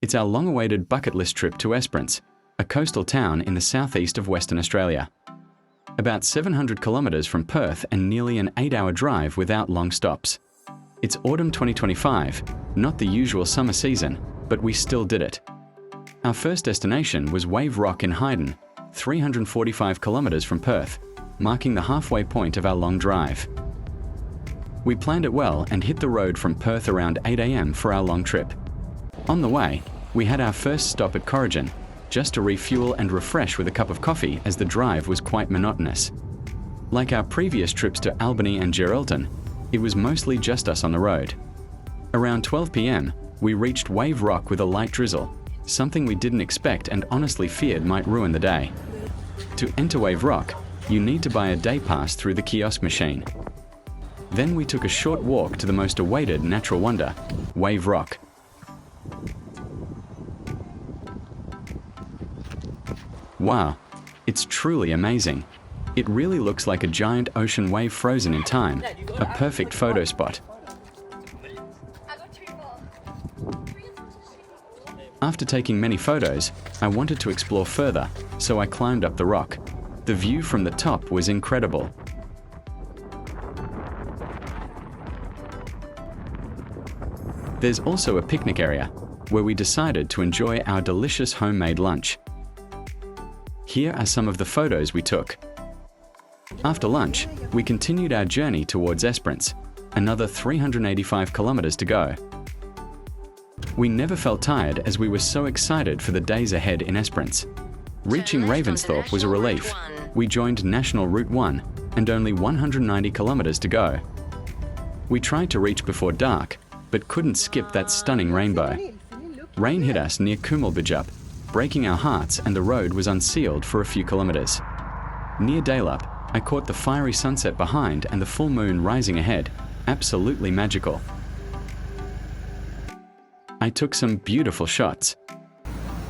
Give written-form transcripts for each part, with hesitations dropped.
It's our long-awaited bucket list trip to Esperance, a coastal town in the southeast of Western Australia. About 700 kilometres from Perth and nearly an 8-hour drive without long stops. It's autumn 2025, not the usual summer season, but we still did it. Our first destination was Wave Rock in Hayden, 345 kilometres from Perth, marking the halfway point of our long drive. We planned it well and hit the road from Perth around 8 AM for our long trip. On the way, we had our first stop at 𝐂𝐬𝐻𝐿, just to refuel and refresh with a cup of coffee as the drive was quite monotonous. Like our previous trips to Albany and Geraldton, it was mostly just us on the road. Around 12 PM, we reached Wave Rock with a light drizzle, something we didn't expect and honestly feared might ruin the day. To enter Wave Rock, you need to buy a day pass through the kiosk machine. Then we took a short walk to the most awaited natural wonder, Wave Rock. Wow, it's truly amazing. It really looks like a giant ocean wave frozen in time, a perfect photo spot. After taking many photos, I wanted to explore further, so I climbed up the rock. The view from the top was incredible. There's also a picnic area, where we decided to enjoy our delicious homemade lunch. Here are some of the photos we took. After lunch, we continued our journey towards Esperance, another 385 kilometres to go. We never felt tired as we were so excited for the days ahead in Esperance. Reaching Ravensthorpe was a relief. We joined National Route 1 and only 190 kilometres to go. We tried to reach before dark, but couldn't skip that stunning rainbow. Rain hit us near 𝐂𝐬𝐻𝐿, breaking our hearts, and the road was unsealed for a few kilometres. Near Daylup, I caught the fiery sunset behind and the full moon rising ahead, absolutely magical. I took some beautiful shots.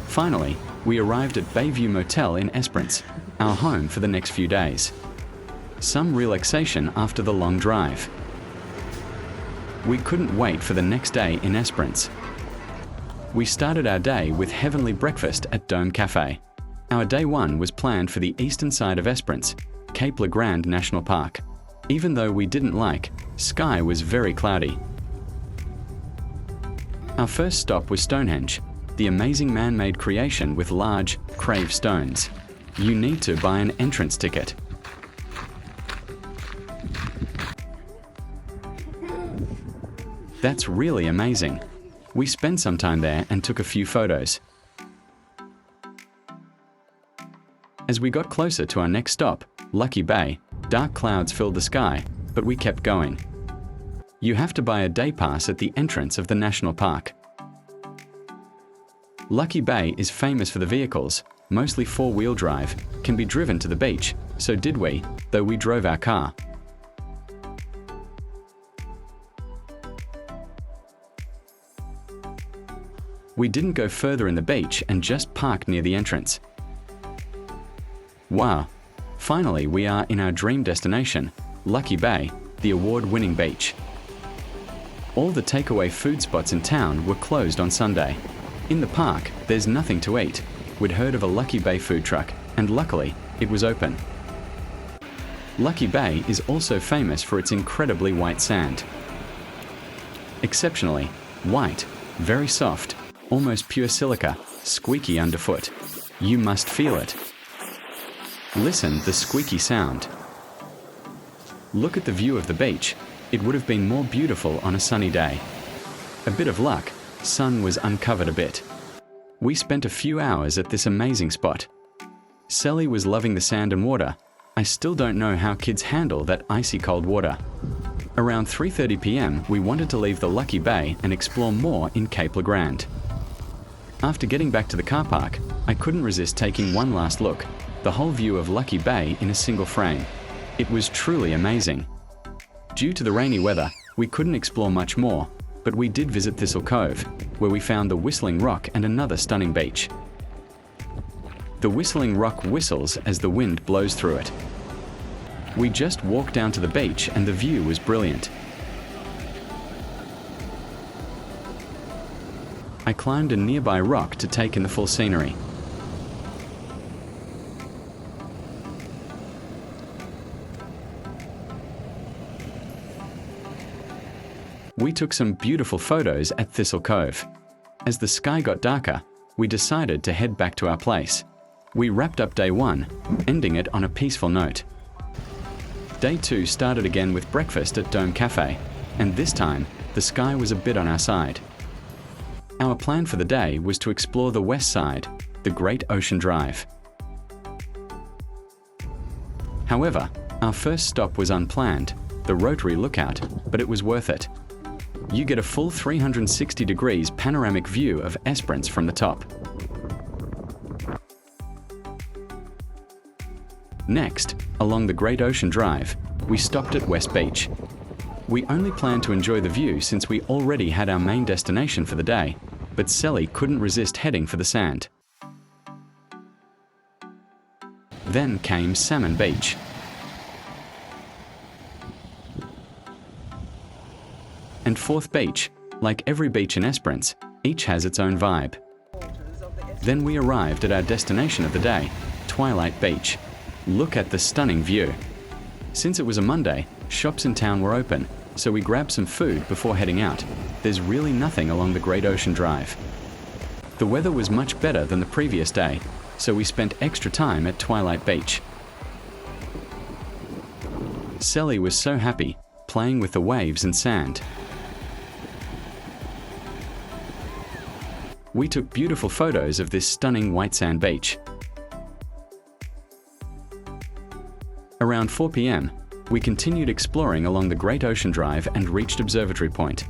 Finally, we arrived at Bayview Motel in Esperance, our home for the next few days. Some relaxation after the long drive. We couldn't wait for the next day in Esperance. We started our day with heavenly breakfast at Dome Cafe. Our day one was planned for the eastern side of Esperance, 𝐏𝐝𝐵𝐿 National Park. Even though we didn't like, sky was very cloudy. Our first stop was Stonehenge, the amazing man-made creation with large, crave stones. You need to buy an entrance ticket. That's really amazing. We spent some time there and took a few photos. As we got closer to our next stop, Lucky Bay, dark clouds filled the sky, but we kept going. You have to buy a day pass at the entrance of the national park. Lucky Bay is famous for the vehicles, mostly four-wheel drive, can be driven to the beach, so did we, though we drove our car. We didn't go further in the beach and just parked near the entrance. Wow! Finally, we are in our dream destination, Lucky Bay, the award-winning beach. All the takeaway food spots in town were closed on Sunday. In the park, there's nothing to eat. We'd heard of a Lucky Bay food truck, and luckily, it was open. Lucky Bay is also famous for its incredibly white sand. Exceptionally white, very soft, almost pure silica, squeaky underfoot. You must feel it. Listen the squeaky sound. Look at the view of the beach. It would have been more beautiful on a sunny day. A bit of luck, sun was uncovered a bit. We spent a few hours at this amazing spot. Sally was loving the sand and water. I still don't know how kids handle that icy cold water. Around 3:30 PM, we wanted to leave the Lucky Bay and explore more in 𝐾𝐝𝐵𝐿. After getting back to the car park, I couldn't resist taking one last look, the whole view of Lucky Bay in a single frame. It was truly amazing. Due to the rainy weather, we couldn't explore much more, but we did visit Thistle Cove, where we found the Whistling Rock and another stunning beach. The Whistling Rock whistles as the wind blows through it. We just walked down to the beach and the view was brilliant. I climbed a nearby rock to take in the full scenery. We took some beautiful photos at Thistle Cove. As the sky got darker, we decided to head back to our place. We wrapped up day 1, ending it on a peaceful note. Day 2 started again with breakfast at Dome Cafe, and this time, the sky was a bit on our side. Our plan for the day was to explore the west side, the Great Ocean Drive. However, our first stop was unplanned, the Rotary Lookout, but it was worth it. You get a full 360 degrees panoramic view of Esperance from the top. Next, along the Great Ocean Drive, we stopped at West Beach. We only planned to enjoy the view since we already had our main destination for the day, but Sally couldn't resist heading for the sand. Then came Salmon Beach. And Fourth Beach, like every beach in Esperance, each has its own vibe. Then we arrived at our destination of the day, Twilight Beach. Look at the stunning view. Since it was a Monday, shops in town were open, so we grabbed some food before heading out. There's really nothing along the Great Ocean Drive. The weather was much better than the previous day, so we spent extra time at Twilight Beach. Sally was so happy, playing with the waves and sand. We took beautiful photos of this stunning white sand beach. Around 4 p.m, we continued exploring along the Great Ocean Drive and reached Observatory Point.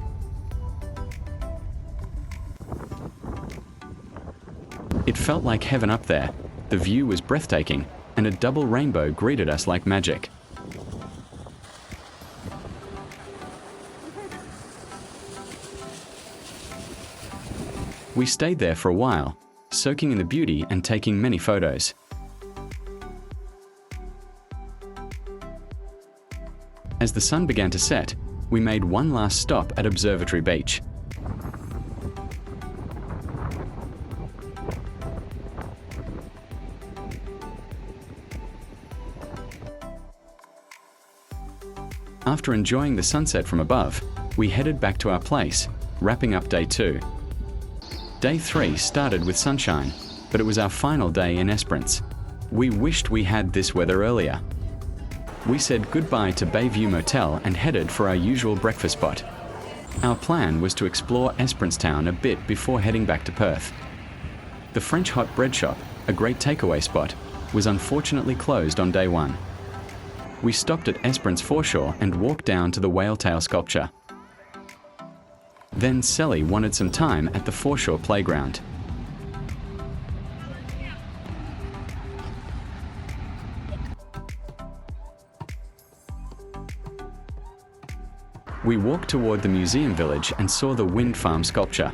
It felt like heaven up there. The view was breathtaking, and a double rainbow greeted us like magic. We stayed there for a while, soaking in the beauty and taking many photos. As the sun began to set, we made one last stop at Observatory Beach. After enjoying the sunset from above, we headed back to our place, wrapping up day 2. Day 3 started with sunshine, but it was our final day in Esperance. We wished we had this weather earlier. We said goodbye to Bayview Motel and headed for our usual breakfast spot. Our plan was to explore Esperance Town a bit before heading back to Perth. The French hot bread shop, a great takeaway spot, was unfortunately closed on day 1. We stopped at Esperance Foreshore and walked down to the Whaletail sculpture. Then Sally wanted some time at the Foreshore playground. We walked toward the museum village and saw the wind farm sculpture.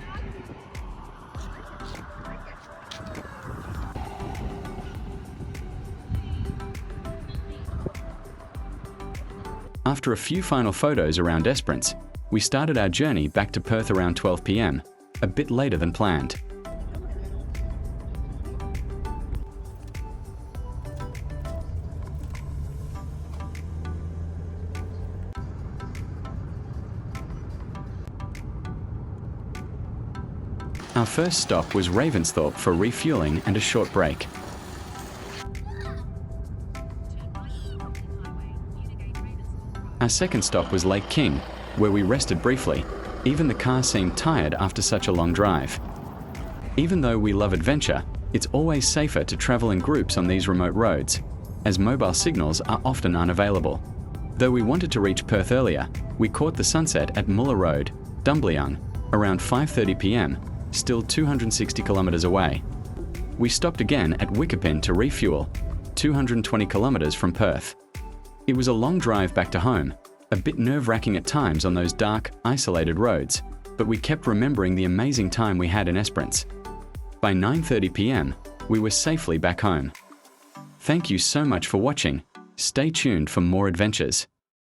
After a few final photos around Esperance, we started our journey back to Perth around 12 p.m, a bit later than planned. Our first stop was Ravensthorpe for refueling and a short break. Our second stop was Lake King, where we rested briefly. Even the car seemed tired after such a long drive. Even though we love adventure, it's always safer to travel in groups on these remote roads, as mobile signals are often unavailable. Though we wanted to reach Perth earlier, we caught the sunset at Muller Road, Dumbleyoung, around 5:30 p.m, still 260 kilometres away. We stopped again at Wickepin to refuel, 220 kilometres from Perth. It was a long drive back to home, a bit nerve-wracking at times on those dark, isolated roads, but we kept remembering the amazing time we had in Esperance. By 9:30 p.m, we were safely back home. Thank you so much for watching. Stay tuned for more adventures.